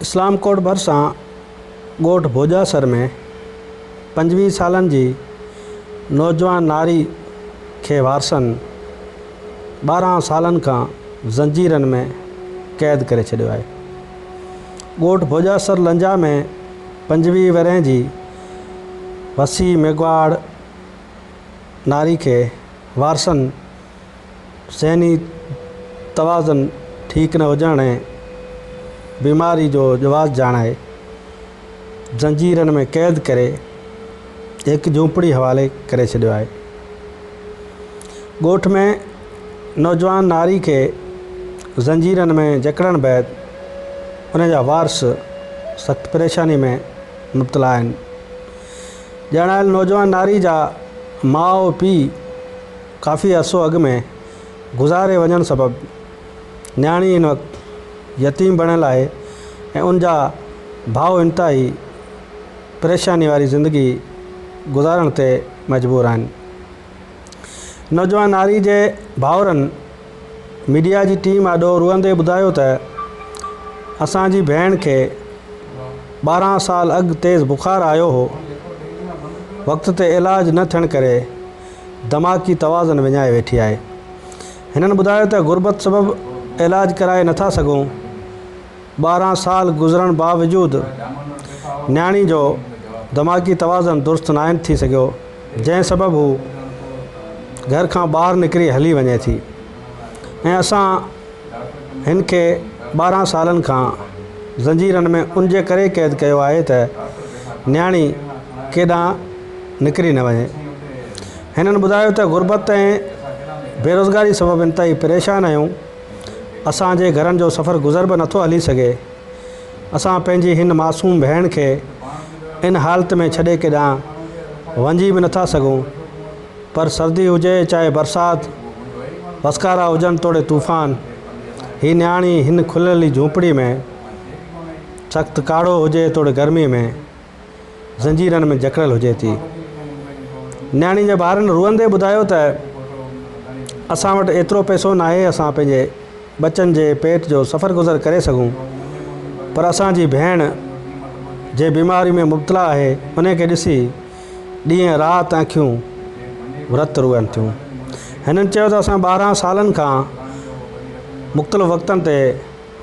इस्लाम कोट भरिसां ॻोठ भोजासर में 25 सालनि जी नौजवान नारी खे वारसनि 12 सालनि खां ज़ंजीरनि में क़ैद करे छॾियो आहे। ॻोठ भोजासर लंजा में 25 वरह जी वसी मेघवाड़ नारी खे वारसनि ज़हनी तवाज़ुन ठीक न हुजण ऐं बीमारी जो जवाज़ ॼाणाए ज़ंजीरनि में क़ैद करे एक झूंपड़ी हवाले करे छॾियो आहे। ॻोठ में नौजवान नारी के ज़ंजीरनि में जकड़न बैदि उन जा वारस सख़्त परेशानी में मुब्तला आहिनि। ॼाणायल नौजवान नारी जा माउ पीउ काफ़ी अरसो अॻु में गुज़ारे वञण सबबि न्याणी इन वक़्तु यतीम बणियल आहे ऐं उन जा भाउ इंतिहाई परेशानी वारी ज़िंदगी गुज़ारण ते मजबूर आहिनि। नौजवान नारी जे भाउरनि मीडिया जी टीम आॾो रुअंदे ॿुधायो त असांजी भेण खे 12 साल अॻु तेज़ बुखार आयो हो। वक़्त ते इलाज न थियण करे दिमाग़ी तवाज़ुन विञाए वेठी आहे। हिननि ॿुधायो त गुरबत सबबि इलाज कराए नथा सघूं। 12 साल गुज़रण बावजूदु न्याणी जो दिमाग़ी तवाज़ुन दुरुस्त न थी सघियो, जंहिं सबबि हू घर खां ॿाहिरि निकिरी हली वञे थी ऐं असां हिन खे 12 सालनि खां ज़ंजीरनि में उनजे करे क़ैद कयो आहे त न्याणी केॾांहुं निकिरी न वञे। हिननि ॿुधायो त गुरबत ऐं बेरोज़गारी सबबि इंतिहाई परेशान आहियूं। असांजे घरनि जो सफ़र गुज़र बि नथो हली सघे। असां पंहिंजी हिन मासूम भेण खे इन हालत में छॾे केॾांहुं वञी बि नथा सघूं। पर सर्दी हुजे चाहे बरसाति, वसकारा हुजनि तोड़े तूफ़ान, ही न्याणी हिन खुलियल झूंपड़ी में सख़्तु काड़ो हुजे तोड़े गर्मी में ज़ंजीरनि में जकड़ियल हुजे थी। न्याणी जे ॿारनि रुअंदे ॿुधायो त असां वटि एतिरो पैसो न आहे असां पंहिंजे बचनि जे पेट जो सफ़र गुज़र करे सघूं, पर असांजी भेण जे बीमारी में मुब्तला आहे उन खे ॾिसी ॾींहं राति अखियूं विरत रुअनि थियूं। हिननि चयो त असां 12 सालनि खां मुख़्तलिफ़ वक़्तनि ते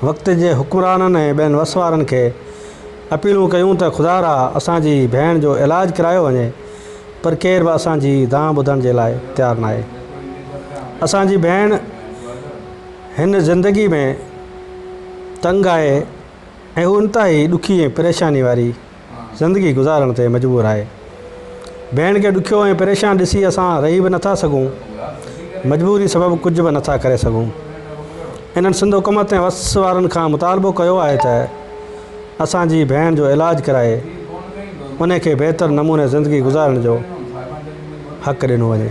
वक़्त जे हुक्मराननि ऐं ॿियनि वसवारनि खे अपीलूं कयूं त ख़ुदा रा असांजी भेण जो इलाजु करायो वञे, पर केर बि असांजी दांह ॿुधण जे लाइ तयारु न आहे। असांजी भेण हिन ज़िंदगी में तंग आहे ऐं हू इंतिहाई ॾुखी ऐं परेशानी वारी ज़िंदगी गुज़ारण ते मजबूर आहे। भेण खे ॾुखियो ऐं परेशान ॾिसी असां रही बि नथा सघूं, मजबूरी सबबि कुझु बि नथा करे सघूं। इन्हनि सिंध हुकूमत ऐं वस वारनि खां मुतालबो कयो आहे त असांजी भेण जो इलाजु कराए उन खे बहितर नमूने ज़िंदगी गुज़ारण जो हक़ ॾिनो वञे।